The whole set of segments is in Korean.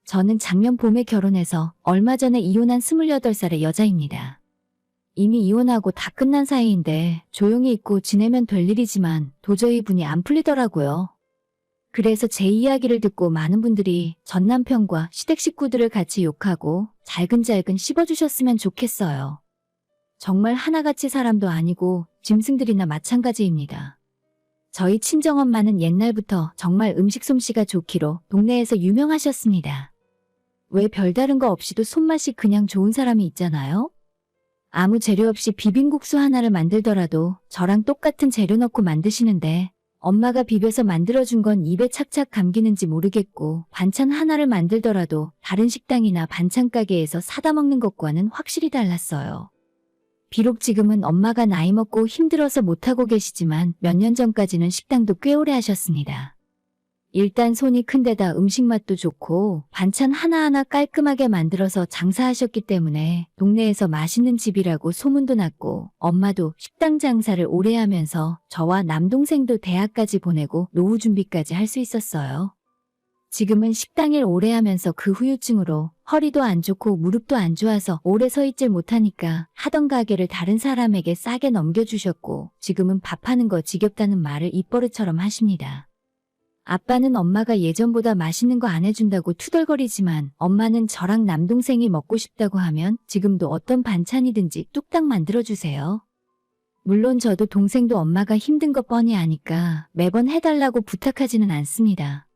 저는 작년 봄에 결혼해서 얼마 전에 이혼한 28살의 여자입니다. 이미 이혼하고 다 끝난 사이인데 조용히 있고 지내면 될 일이지만 도저히 분이 안 풀리더라고요. 그래서 제 이야기를 듣고 많은 분들이 전 남편과 시댁 식구들을 같이 욕하고 잘근잘근 씹어주셨으면 좋겠어요. 정말 하나같이 사람도 아니고 짐승들이나 마찬가지입니다. 저희 친정엄마는 옛날부터 정말 음식 솜씨가 좋기로 동네에서 유명하셨습니다. 왜 별다른 거 없이도 손맛이 그냥 좋은 사람이 있잖아요? 아무 재료 없이 비빔국수 하나를 만들더라도 저랑 똑같은 재료 넣고 만드시는데 엄마가 비벼서 만들어준 건 입에 착착 감기는지 모르겠고 반찬 하나를 만들더라도 다른 식당이나 반찬 가게에서 사다 먹는 것과는 확실히 달랐어요. 비록 지금은 엄마가 나이 먹고 힘들어서 못하고 계시지만 몇 년 전까지는 식당도 꽤 오래 하셨습니다. 일단 손이 큰 데다 음식 맛도 좋고 반찬 하나하나 깔끔하게 만들어서 장사하셨기 때문에 동네에서 맛있는 집이라고 소문도 났고 엄마도 식당 장사를 오래 하면서 저와 남동생도 대학까지 보내고 노후 준비까지 할 수 있었어요. 지금은 식당 일 오래 하면서 그 후유증으로 허리도 안 좋고 무릎도 안 좋아서 오래 서 있질 못하니까 하던 가게를 다른 사람에게 싸게 넘겨주셨고 지금은 밥하는 거 지겹다는 말을 입버릇처럼 하십니다. 아빠는 엄마가 예전보다 맛있는 거 안 해준다고 투덜거리지만 엄마는 저랑 남동생이 먹고 싶다고 하면 지금도 어떤 반찬이든지 뚝딱 만들어주세요. 물론 저도 동생도 엄마가 힘든 거 뻔히 아니까 매번 해달라고 부탁하지는 않습니다.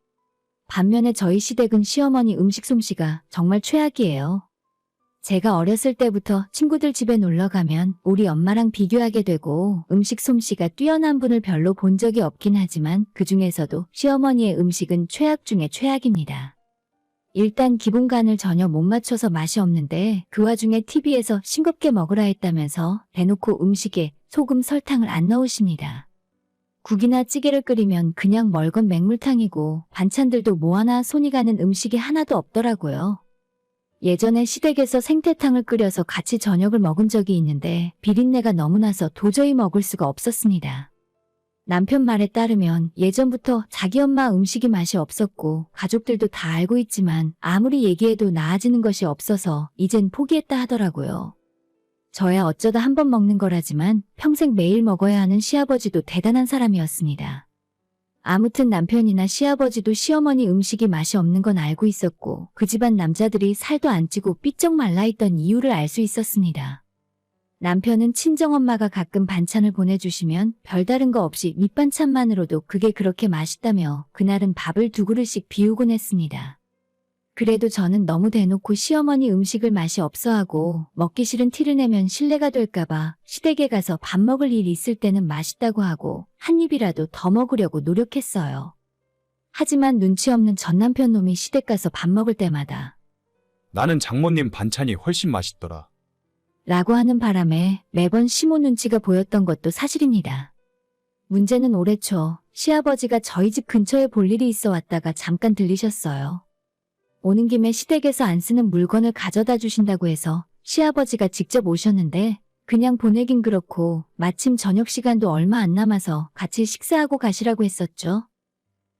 반면에 저희 시댁은 시어머니 음식 솜씨가 정말 최악이에요. 제가 어렸을 때부터 친구들 집에 놀러 가면 우리 엄마랑 비교하게 되고 음식 솜씨가 뛰어난 분을 별로 본 적이 없긴 하지만 그 중에서도 시어머니의 음식은 최악 중에 최악입니다. 일단 기본 간을 전혀 못 맞춰서 맛이 없는데 그 와중에 TV에서 싱겁게 먹으라 했다면서 대놓고 음식에 소금 설탕을 안 넣으십니다. 국이나 찌개를 끓이면 그냥 멀건 맹물탕이고 반찬들도 뭐 하나 손이 가는 음식이 하나도 없더라고요. 예전에 시댁에서 생태탕을 끓여서 같이 저녁을 먹은 적이 있는데 비린내가 너무 나서 도저히 먹을 수가 없었습니다. 남편 말에 따르면 예전부터 자기 엄마 음식이 맛이 없었고 가족들도 다 알고 있지만 아무리 얘기해도 나아지는 것이 없어서 이젠 포기했다 하더라고요. 저야 어쩌다 한 번 먹는 거라지만 평생 매일 먹어야 하는 시아버지도 대단한 사람이었습니다. 아무튼 남편이나 시아버지도 시어머니 음식이 맛이 없는 건 알고 있었고 그 집안 남자들이 살도 안 찌고 삐쩍 말라있던 이유를 알 수 있었습니다. 남편은 친정엄마가 가끔 반찬을 보내주시면 별다른 거 없이 밑반찬만으로도 그게 그렇게 맛있다며 그날은 밥을 2그릇씩 비우곤 했습니다. 그래도 저는 너무 대놓고 시어머니 음식을 맛이 없어하고 먹기 싫은 티를 내면 신뢰가 될까봐 시댁에 가서 밥 먹을 일 있을 때는 맛있다고 하고 한 입이라도 더 먹으려고 노력했어요. 하지만 눈치 없는 전 남편 놈이 시댁 가서 밥 먹을 때마다 나는 장모님 반찬이 훨씬 맛있더라. 라고 하는 바람에 매번 시모 눈치가 보였던 것도 사실입니다. 문제는 올해 초 시아버지가 저희 집 근처에 볼 일이 있어 왔다가 잠깐 들리셨어요. 오는 김에 시댁에서 안 쓰는 물건을 가져다 주신다고 해서 시아버지가 직접 오셨는데 그냥 보내긴 그렇고 마침 저녁 시간도 얼마 안 남아서 같이 식사하고 가시라고 했었죠.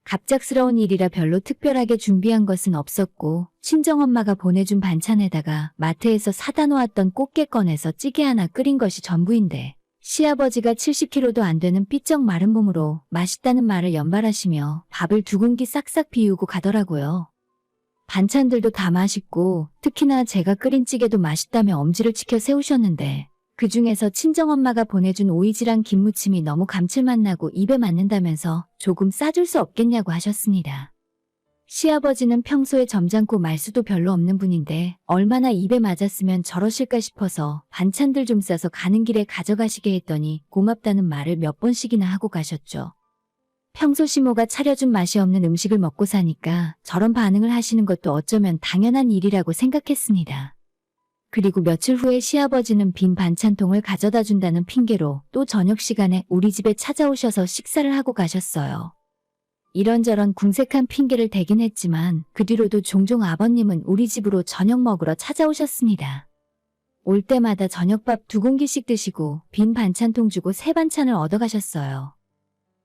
갑작스러운 일이라 별로 특별하게 준비한 것은 없었고 친정엄마가 보내준 반찬에다가 마트에서 사다 놓았던 꽃게 꺼내서 찌개 하나 끓인 것이 전부인데 시아버지가 70kg도 안 되는 삐쩍 마른 몸으로 맛있다는 말을 연발하시며 밥을 2공기 싹싹 비우고 가더라고요. 반찬들도 다 맛있고 특히나 제가 끓인 찌개도 맛있다며 엄지를 치켜 세우셨는데 그 중에서 친정엄마가 보내준 오이지랑 김무침이 너무 감칠맛 나고 입에 맞는다면서 조금 싸줄 수 없겠냐고 하셨습니다. 시아버지는 평소에 점잖고 말수도 별로 없는 분인데 얼마나 입에 맞았으면 저러실까 싶어서 반찬들 좀 싸서 가는 길에 가져가시게 했더니 고맙다는 말을 몇 번씩이나 하고 가셨죠. 평소 시모가 차려준 맛이 없는 음식을 먹고 사니까 저런 반응을 하시는 것도 어쩌면 당연한 일이라고 생각했습니다. 그리고 며칠 후에 시아버지는 빈 반찬통을 가져다 준다는 핑계로 또 저녁 시간에 우리 집에 찾아오셔서 식사를 하고 가셨어요. 이런저런 궁색한 핑계를 대긴 했지만 그 뒤로도 종종 아버님은 우리 집으로 저녁 먹으러 찾아오셨습니다. 올 때마다 저녁밥 2공기씩 드시고 빈 반찬통 주고 새 반찬을 얻어가셨어요.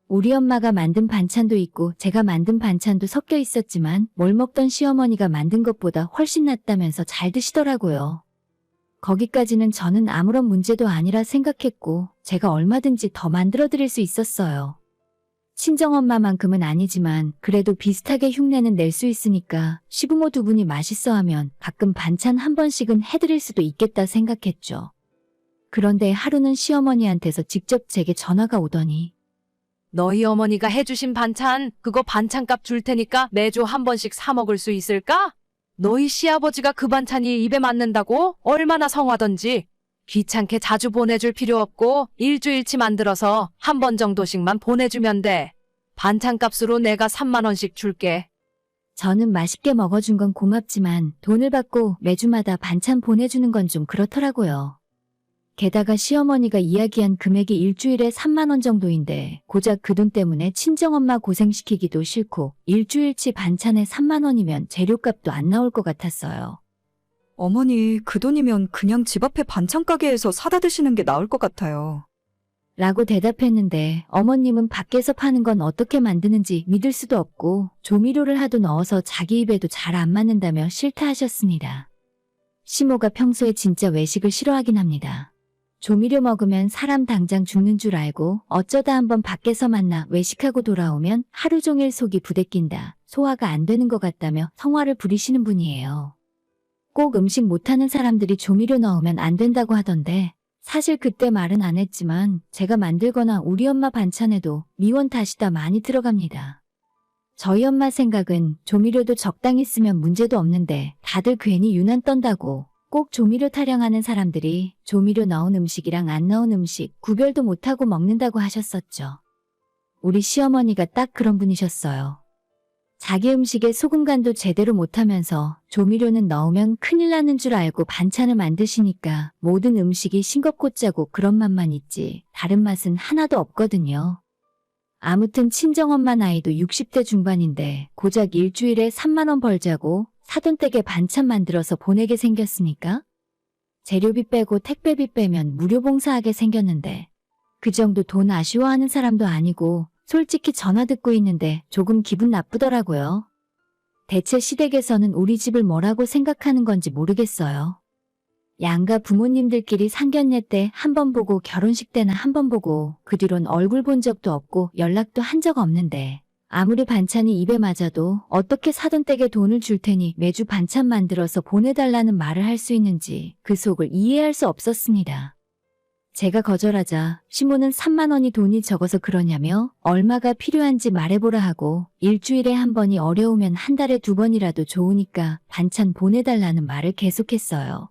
우리 엄마가 만든 반찬도 있고 제가 만든 반찬도 섞여 있었지만 뭘 먹던 시어머니가 만든 것보다 훨씬 낫다면서 잘 드시더라고요. 거기까지는 저는 아무런 문제도 아니라 생각했고 제가 얼마든지 더 만들어 드릴 수 있었어요. 친정엄마만큼은 아니지만 그래도 비슷하게 흉내는 낼 수 있으니까 시부모 두 분이 맛있어하면 가끔 반찬 한 번씩은 해드릴 수도 있겠다 생각했죠. 그런데 하루는 시어머니한테서 직접 제게 전화가 오더니 너희 어머니가 해주신 반찬, 그거 반찬값 줄 테니까 매주 한 번씩 사 먹을 수 있을까? 너희 시아버지가 그 반찬이 입에 맞는다고 얼마나 성하던지. 귀찮게 자주 보내줄 필요 없고 일주일치 만들어서 한 번 정도씩만 보내주면 돼. 반찬값으로 내가 3만 원씩 줄게. 저는 맛있게 먹어준 건 고맙지만 돈을 받고 매주마다 반찬 보내주는 건 좀 그렇더라고요. 게다가 시어머니가 이야기한 금액이 일주일에 3만 원 정도인데 고작 그 돈 때문에 친정엄마 고생시키기도 싫고 일주일치 반찬에 3만 원이면 재료값도 안 나올 것 같았어요. 어머니, 그 돈이면 그냥 집 앞에 반찬 가게에서 사다 드시는 게 나을 것 같아요. 라고 대답했는데 어머님은 밖에서 파는 건 어떻게 만드는지 믿을 수도 없고 조미료를 하도 넣어서 자기 입에도 잘 안 맞는다며 싫다 하셨습니다. 시모가 평소에 진짜 외식을 싫어하긴 합니다. 조미료 먹으면 사람 당장 죽는 줄 알고 어쩌다 한번 밖에서 만나 외식하고 돌아오면 하루 종일 속이 부대낀다, 소화가 안 되는 것 같다며 성화를 부리시는 분이에요. 꼭 음식 못하는 사람들이 조미료 넣으면 안 된다고 하던데 사실 그때 말은 안 했지만 제가 만들거나 우리 엄마 반찬에도 미원 다시다 많이 들어갑니다. 저희 엄마 생각은 조미료도 적당히 쓰면 문제도 없는데 다들 괜히 유난 떤다고 꼭 조미료 타령하는 사람들이 조미료 넣은 음식이랑 안 넣은 음식 구별도 못하고 먹는다고 하셨었죠. 우리 시어머니가 딱 그런 분이셨어요. 자기 음식에 소금 간도 제대로 못하면서 조미료는 넣으면 큰일 나는 줄 알고 반찬을 만드시니까 모든 음식이 싱겁고 짜고 그런 맛만 있지 다른 맛은 하나도 없거든요. 아무튼 친정엄마 나이도 60대 중반인데 고작 일주일에 3만 원 벌자고 사돈 댁에 반찬 만들어서 보내게 생겼으니까 재료비 빼고 택배비 빼면 무료 봉사하게 생겼는데 그 정도 돈 아쉬워하는 사람도 아니고 솔직히 전화 듣고 있는데 조금 기분 나쁘더라고요. 대체 시댁에서는 우리 집을 뭐라고 생각하는 건지 모르겠어요. 양가 부모님들끼리 상견례 때 한 번 보고 결혼식 때나 한 번 보고 그 뒤론 얼굴 본 적도 없고 연락도 한 적 없는데 아무리 반찬이 입에 맞아도 어떻게 사돈 댁에 돈을 줄 테니 매주 반찬 만들어서 보내달라는 말을 할 수 있는지 그 속을 이해할 수 없었습니다. 제가 거절하자 시모는 3만 원이 돈이 적어서 그러냐며 얼마가 필요한지 말해보라 하고 일주일에 한 번이 어려우면 한 달에 2번이라도 좋으니까 반찬 보내달라는 말을 계속했어요.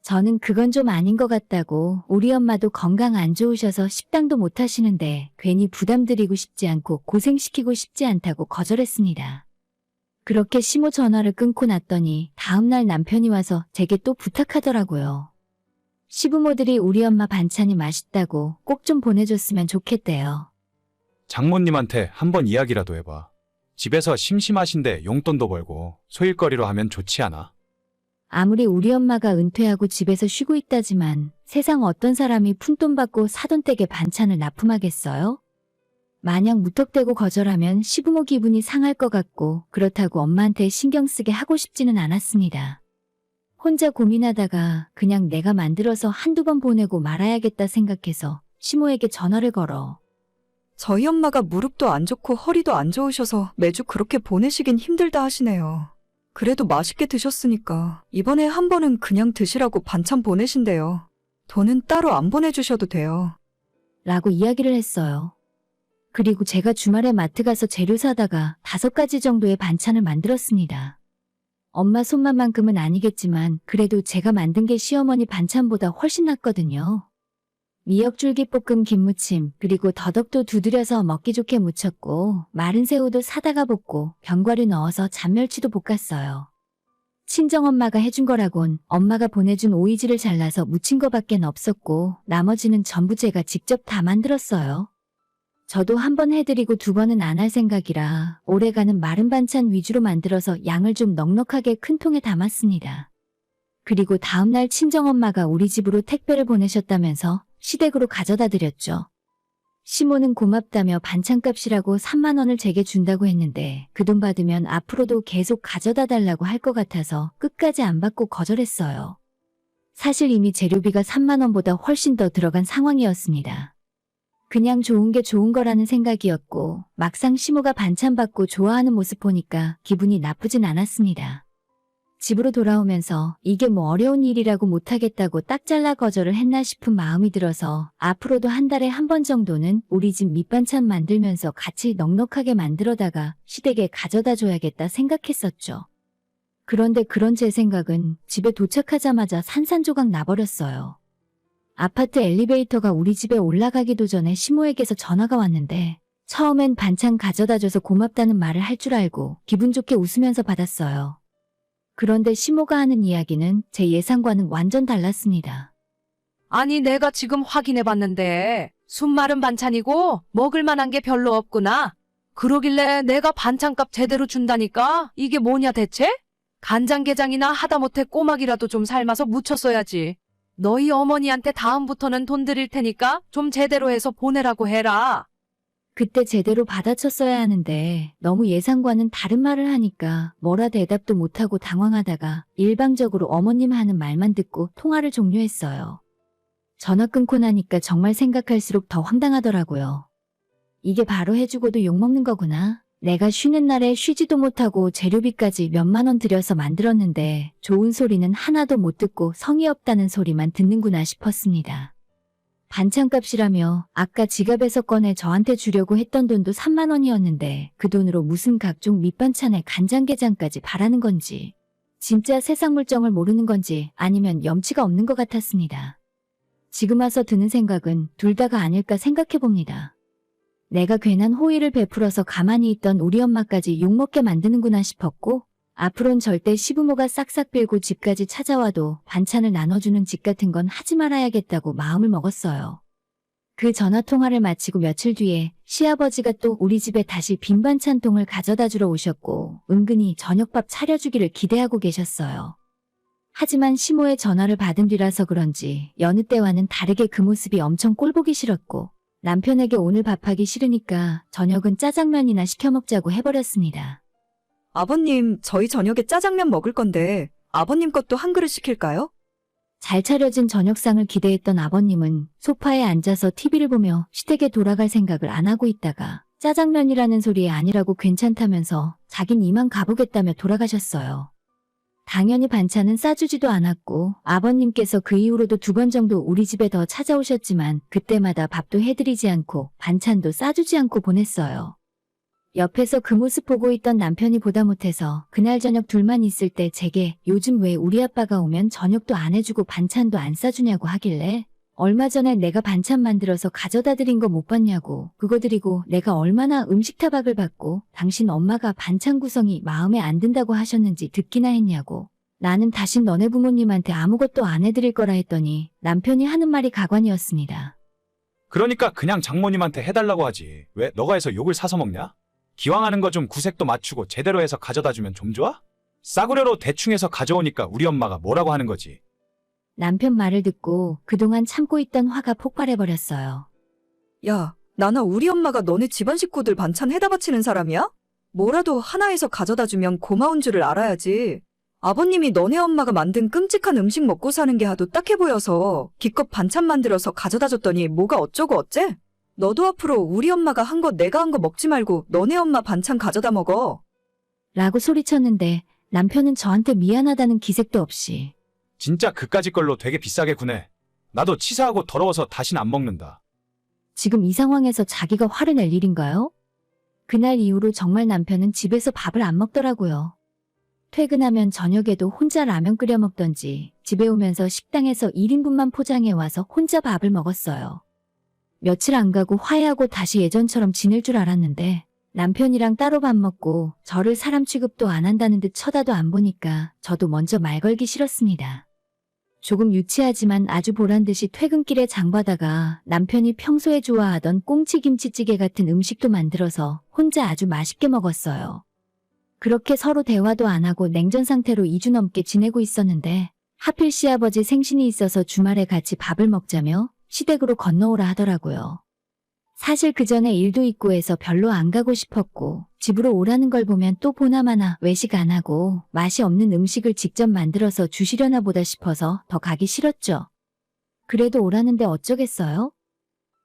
저는 그건 좀 아닌 것 같다고 우리 엄마도 건강 안 좋으셔서 식당도 못 하시는데 괜히 부담드리고 싶지 않고 고생시키고 싶지 않다고 거절했습니다. 그렇게 시모 전화를 끊고 났더니 다음날 남편이 와서 제게 또 부탁하더라고요. 시부모들이 우리 엄마 반찬이 맛있다고 꼭 좀 보내줬으면 좋겠대요. 장모님한테 한번 이야기라도 해봐. 집에서 심심하신데 용돈도 벌고 소일거리로 하면 좋지 않아? 아무리 우리 엄마가 은퇴하고 집에서 쉬고 있다지만 세상 어떤 사람이 푼돈 받고 사돈 댁에 반찬을 납품하겠어요? 만약 무턱대고 거절하면 시부모 기분이 상할 것 같고 그렇다고 엄마한테 신경 쓰게 하고 싶지는 않았습니다. 혼자 고민하다가 그냥 내가 만들어서 한두 번 보내고 말아야겠다 생각해서 시모에게 전화를 걸어 저희 엄마가 무릎도 안 좋고 허리도 안 좋으셔서 매주 그렇게 보내시긴 힘들다 하시네요. 그래도 맛있게 드셨으니까 이번에 한 번은 그냥 드시라고 반찬 보내신대요. 돈은 따로 안 보내주셔도 돼요. 라고 이야기를 했어요. 그리고 제가 주말에 마트 가서 재료 사다가 5가지 정도의 반찬을 만들었습니다. 엄마 손맛만큼은 아니겠지만 그래도 제가 만든 게 시어머니 반찬보다 훨씬 낫거든요. 미역줄기볶음 김무침 그리고 더덕도 두드려서 먹기 좋게 무쳤고 마른 새우도 사다가 볶고 견과류 넣어서 잔멸치도 볶았어요. 친정엄마가 해준 거라곤 엄마가 보내준 오이지를 잘라서 무친 거밖엔 없었고 나머지는 전부 제가 직접 다 만들었어요. 저도 한 번 해드리고 2번은 안 할 생각이라 오래가는 마른 반찬 위주로 만들어서 양을 좀 넉넉하게 큰 통에 담았습니다. 그리고 다음날 친정엄마가 우리 집으로 택배를 보내셨다면서 시댁으로 가져다 드렸죠. 시모는 고맙다며 반찬값이라고 3만 원을 제게 준다고 했는데 그 돈 받으면 앞으로도 계속 가져다 달라고 할 것 같아서 끝까지 안 받고 거절했어요. 사실 이미 재료비가 3만 원보다 훨씬 더 들어간 상황이었습니다. 그냥 좋은 게 좋은 거라는 생각이었고 막상 시모가 반찬 받고 좋아하는 모습 보니까 기분이 나쁘진 않았습니다. 집으로 돌아오면서 이게 뭐 어려운 일이라고 못하겠다고 딱 잘라 거절을 했나 싶은 마음이 들어서 앞으로도 한 달에 한 번 정도는 우리 집 밑반찬 만들면서 같이 넉넉하게 만들어다가 시댁에 가져다 줘야겠다 생각했었죠. 그런데 그런 제 생각은 집에 도착하자마자 산산조각 나버렸어요. 아파트 엘리베이터가 우리 집에 올라가기도 전에 시모에게서 전화가 왔는데 처음엔 반찬 가져다 줘서 고맙다는 말을 할 줄 알고 기분 좋게 웃으면서 받았어요. 그런데 시모가 하는 이야기는 제 예상과는 완전 달랐습니다. 아니, 내가 지금 확인해 봤는데 순마른 반찬이고 먹을 만한 게 별로 없구나. 그러길래 내가 반찬값 제대로 준다니까? 이게 뭐냐 대체? 간장게장이나 하다못해 꼬막이라도 좀 삶아서 무쳤어야지. 너희 어머니한테 다음부터는 돈 드릴 테니까 좀 제대로 해서 보내라고 해라. 그때 제대로 받아쳤어야 하는데 너무 예상과는 다른 말을 하니까 뭐라 대답도 못하고 당황하다가 일방적으로 어머님 하는 말만 듣고 통화를 종료했어요. 전화 끊고 나니까 정말 생각할수록 더 황당하더라고요. 이게 바로 해주고도 욕먹는 거구나. 내가 쉬는 날에 쉬지도 못하고 재료비까지 몇만 원 들여서 만들었는데 좋은 소리는 하나도 못 듣고 성의 없다는 소리만 듣는구나 싶었습니다. 반찬값이라며 아까 지갑에서 꺼내 저한테 주려고 했던 돈도 3만 원이었는데 그 돈으로 무슨 각종 밑반찬에 간장게장까지 바라는 건지 진짜 세상 물정을 모르는 건지 아니면 염치가 없는 것 같았습니다. 지금 와서 드는 생각은 둘 다가 아닐까 생각해봅니다. 내가 괜한 호의를 베풀어서 가만히 있던 우리 엄마까지 욕먹게 만드는구나 싶었고 앞으론 절대 시부모가 싹싹 빌고 집까지 찾아와도 반찬을 나눠주는 짓 같은 건 하지 말아야겠다고 마음을 먹었어요. 그 전화통화를 마치고 며칠 뒤에 시아버지가 또 우리 집에 다시 빈 반찬통을 가져다 주러 오셨고 은근히 저녁밥 차려주기를 기대하고 계셨어요. 하지만 시모의 전화를 받은 뒤라서 그런지 여느 때와는 다르게 그 모습이 엄청 꼴보기 싫었고 남편에게 오늘 밥하기 싫으니까 저녁은 짜장면이나 시켜 먹자고 해버렸습니다. 아버님, 저희 저녁에 짜장면 먹을 건데 아버님 것도 한 그릇 시킬까요? 잘 차려진 저녁상을 기대했던 아버님은 소파에 앉아서 TV를 보며 시댁에 돌아갈 생각을 안 하고 있다가 짜장면이라는 소리에 아니라고 괜찮다면서 자긴 이만 가보겠다며 돌아가셨어요. 당연히 반찬은 싸주지도 않았고 아버님께서 그 이후로도 2번 정도 우리 집에 더 찾아오셨지만 그때마다 밥도 해드리지 않고 반찬도 싸주지 않고 보냈어요. 옆에서 그 모습 보고 있던 남편이 보다 못해서 그날 저녁 둘만 있을 때 제게 요즘 왜 우리 아빠가 오면 저녁도 안 해주고 반찬도 안 싸주냐고 하길래 얼마 전에 내가 반찬 만들어서 가져다 드린 거 못 봤냐고 그거 드리고 내가 얼마나 음식 타박을 받고 당신 엄마가 반찬 구성이 마음에 안 든다고 하셨는지 듣기나 했냐고 나는 다신 너네 부모님한테 아무것도 안 해드릴 거라 했더니 남편이 하는 말이 가관이었습니다. 그러니까 그냥 장모님한테 해달라고 하지. 왜 너가 해서 욕을 사서 먹냐? 기왕 하는 거 좀 구색도 맞추고 제대로 해서 가져다 주면 좀 좋아? 싸구려로 대충 해서 가져오니까 우리 엄마가 뭐라고 하는 거지. 남편 말을 듣고 그동안 참고 있던 화가 폭발해버렸어요. 야, 나나 우리 엄마가 너네 집안 식구들 반찬 해다 바치는 사람이야? 뭐라도 하나에서 가져다 주면 고마운 줄을 알아야지. 아버님이 너네 엄마가 만든 끔찍한 음식 먹고 사는 게 하도 딱해 보여서 기껏 반찬 만들어서 가져다 줬더니 뭐가 어쩌고 어째? 너도 앞으로 우리 엄마가 한 거 내가 한 거 먹지 말고 너네 엄마 반찬 가져다 먹어. 라고 소리쳤는데 남편은 저한테 미안하다는 기색도 없이 진짜 그까짓 걸로 되게 비싸게 구네. 나도 치사하고 더러워서 다신 안 먹는다. 지금 이 상황에서 자기가 화를 낼 일인가요? 그날 이후로 정말 남편은 집에서 밥을 안 먹더라고요. 퇴근하면 저녁에도 혼자 라면 끓여 먹던지 집에 오면서 식당에서 1인분만 포장해 와서 혼자 밥을 먹었어요. 며칠 안 가고 화해하고 다시 예전처럼 지낼 줄 알았는데 남편이랑 따로 밥 먹고 저를 사람 취급도 안 한다는 듯 쳐다도 안 보니까 저도 먼저 말 걸기 싫었습니다. 조금 유치하지만 아주 보란듯이 퇴근길에 장봐다가 남편이 평소에 좋아하던 꽁치김치찌개 같은 음식도 만들어서 혼자 아주 맛있게 먹었어요. 그렇게 서로 대화도 안 하고 냉전 상태로 2주 넘게 지내고 있었는데 하필 시아버지 생신이 있어서 주말에 같이 밥을 먹자며 시댁으로 건너오라 하더라고요. 사실 그 전에 일도 있고 해서 별로 안 가고 싶었고, 집으로 오라는 걸 보면 또 보나마나 외식 안 하고 맛이 없는 음식을 직접 만들어서 주시려나 보다 싶어서 더 가기 싫었죠. 그래도 오라는데 어쩌겠어요?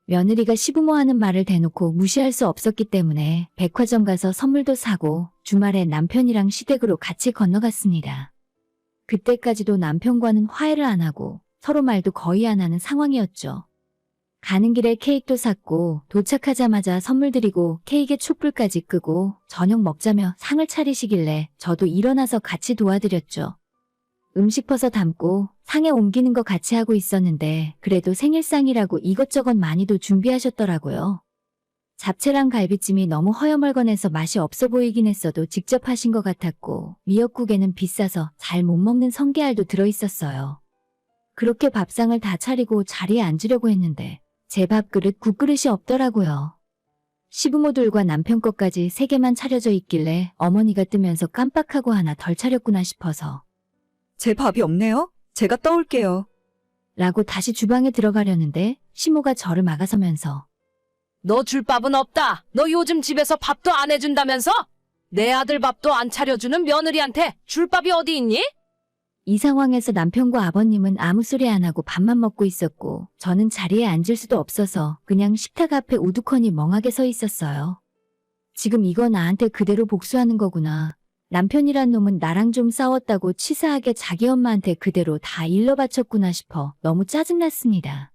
며느리가 시부모 하는 말을 대놓고 무시할 수 없었기 때문에 백화점 가서 선물도 사고 주말에 남편이랑 시댁으로 같이 건너갔습니다. 그때까지도 남편과는 화해를 안 하고 서로 말도 거의 안 하는 상황이었죠. 가는 길에 케이크도 샀고 도착하자마자 선물 드리고 케이크에 촛불까지 끄고 저녁 먹자며 상을 차리시길래 저도 일어나서 같이 도와드렸죠. 음식 퍼서 담고 상에 옮기는 거 같이 하고 있었는데 그래도 생일상이라고 이것저것 많이도 준비하셨더라고요. 잡채랑 갈비찜이 너무 허여멀건해서 맛이 없어 보이긴 했어도 직접 하신 것 같았고 미역국에는 비싸서 잘 못 먹는 성게알도 들어있었어요. 그렇게 밥상을 다 차리고 자리에 앉으려고 했는데 제 밥그릇 국그릇이 없더라고요. 시부모들과 남편 것까지 3개만 차려져 있길래 어머니가 뜨면서 깜빡하고 하나 덜 차렸구나 싶어서 제 밥이 없네요? 제가 떠올게요. 라고 다시 주방에 들어가려는데 시모가 저를 막아서면서 너 줄 밥은 없다. 너 요즘 집에서 밥도 안 해준다면서? 내 아들 밥도 안 차려주는 며느리한테 줄 밥이 어디 있니? 이 상황에서 남편과 아버님은 아무 소리 안 하고 밥만 먹고 있었고 저는 자리에 앉을 수도 없어서 그냥 식탁 앞에 우두커니 멍하게 서 있었어요. 지금 이거 나한테 그대로 복수하는 거구나. 남편이란 놈은 나랑 좀 싸웠다고 치사하게 자기 엄마한테 그대로 다 일러 바쳤구나 싶어 너무 짜증났습니다.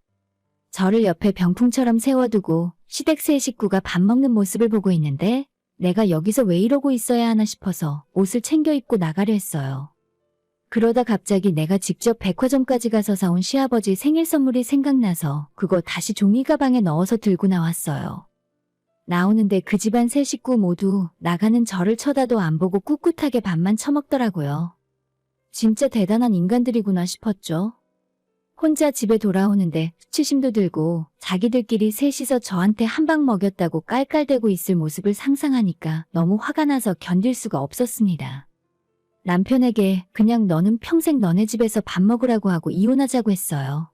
저를 옆에 병풍처럼 세워두고 시댁 세 식구가 밥 먹는 모습을 보고 있는데 내가 여기서 왜 이러고 있어야 하나 싶어서 옷을 챙겨 입고 나가려 했어요. 그러다 갑자기 내가 직접 백화점까지 가서 사온 시아버지 생일 선물이 생각나서 그거 다시 종이 가방에 넣어서 들고 나왔어요. 나오는데 그 집안 세 식구 모두 나가는 저를 쳐다도 안 보고 꿋꿋하게 밥만 처먹더라고요. 진짜 대단한 인간들이구나 싶었죠. 혼자 집에 돌아오는데 수치심도 들고 자기들끼리 셋이서 저한테 한 방 먹였다고 깔깔대고 있을 모습을 상상하니까 너무 화가 나서 견딜 수가 없었습니다. 남편에게 그냥 너는 평생 너네 집에서 밥 먹으라고 하고 이혼하자고 했어요.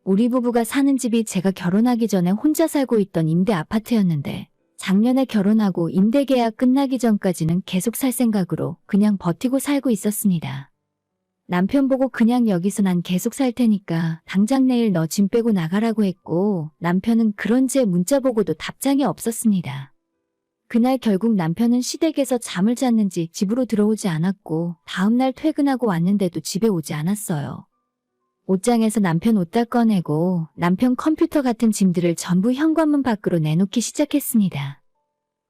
우리 부부가 사는 집이 제가 결혼하기 전에 혼자 살고 있던 임대 아파트였는데 작년에 결혼하고 임대 계약 끝나기 전까지는 계속 살 생각으로 그냥 버티고 살고 있었습니다. 남편 보고 그냥 여기서 난 계속 살 테니까 당장 내일 너 짐 빼고 나가라고 했고 남편은 그런지에 문자 보고도 답장이 없었습니다. 그날 결국 남편은 시댁에서 잠을 잤는지 집으로 들어오지 않았고 다음날 퇴근하고 왔는데도 집에 오지 않았어요. 옷장에서 남편 옷다 꺼내고 남편 컴퓨터 같은 짐들을 전부 현관문 밖으로 내놓기 시작했습니다.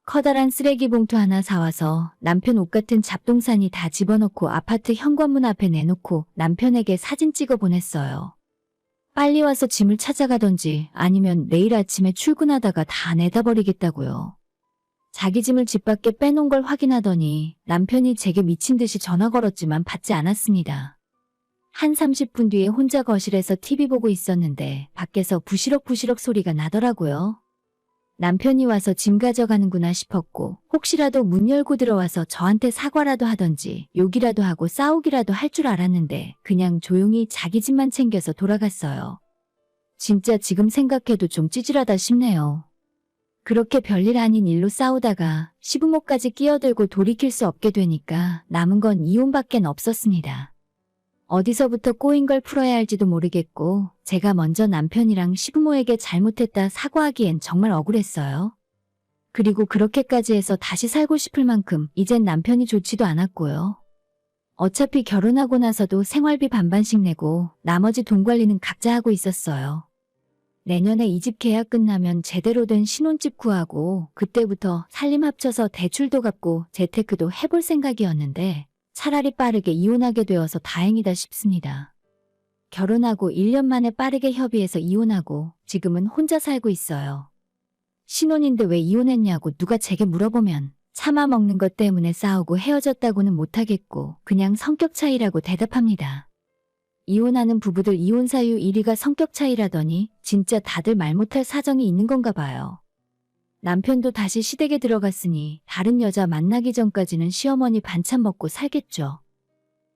커다란 쓰레기 봉투 하나 사와서 남편 옷 같은 잡동사니 다 집어넣고 아파트 현관문 앞에 내놓고 남편에게 사진 찍어 보냈어요. 빨리 와서 짐을 찾아가던지 아니면 내일 아침에 출근하다가 다 내다 버리겠다고요. 자기 짐을 집 밖에 빼놓은 걸 확인하더니 남편이 제게 미친 듯이 전화 걸었지만 받지 않았습니다. 한 30분 뒤에 혼자 거실에서 TV 보고 있었는데 밖에서 부시럭부시럭 소리가 나더라고요. 남편이 와서 짐 가져가는구나 싶었고 혹시라도 문 열고 들어와서 저한테 사과라도 하던지 욕이라도 하고 싸우기라도 할 줄 알았는데 그냥 조용히 자기 짐만 챙겨서 돌아갔어요. 진짜 지금 생각해도 좀 찌질하다 싶네요. 그렇게 별일 아닌 일로 싸우다가 시부모까지 끼어들고 돌이킬 수 없게 되니까 남은 건 이혼밖엔 없었습니다. 어디서부터 꼬인 걸 풀어야 할지도 모르겠고 제가 먼저 남편이랑 시부모에게 잘못했다 사과하기엔 정말 억울했어요. 그리고 그렇게까지 해서 다시 살고 싶을 만큼 이젠 남편이 좋지도 않았고요. 어차피 결혼하고 나서도 생활비 반반씩 내고 나머지 돈 관리는 각자 하고 있었어요. 내년에 이 집 계약 끝나면 제대로 된 신혼집 구하고 그때부터 살림 합쳐서 대출도 갚고 재테크도 해볼 생각이었는데 차라리 빠르게 이혼하게 되어서 다행이다 싶습니다. 결혼하고 1년 만에 빠르게 협의해서 이혼하고 지금은 혼자 살고 있어요. 신혼인데 왜 이혼했냐고 누가 제게 물어보면 참아 먹는 것 때문에 싸우고 헤어졌다고는 못하겠고 그냥 성격 차이라고 대답합니다. 이혼하는 부부들 이혼 사유 1위가 성격 차이라더니 진짜 다들 말 못할 사정이 있는 건가 봐요. 남편도 다시 시댁에 들어갔으니 다른 여자 만나기 전까지는 시어머니 반찬 먹고 살겠죠.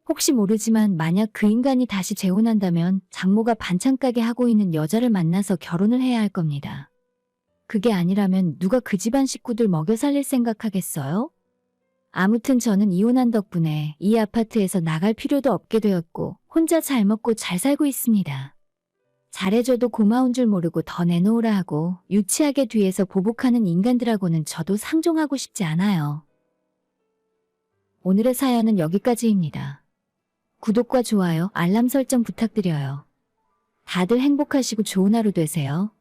혹시 모르지만 만약 그 인간이 다시 재혼한다면 장모가 반찬 가게 하고 있는 여자를 만나서 결혼을 해야 할 겁니다. 그게 아니라면 누가 그 집안 식구들 먹여 살릴 생각하겠어요? 아무튼 저는 이혼한 덕분에 이 아파트에서 나갈 필요도 없게 되었고 혼자 잘 먹고 잘 살고 있습니다. 잘해줘도 고마운 줄 모르고 더 내놓으라 하고 유치하게 뒤에서 보복하는 인간들하고는 저도 상종하고 싶지 않아요. 오늘의 사연은 여기까지입니다. 구독과 좋아요, 알람 설정 부탁드려요. 다들 행복하시고 좋은 하루 되세요.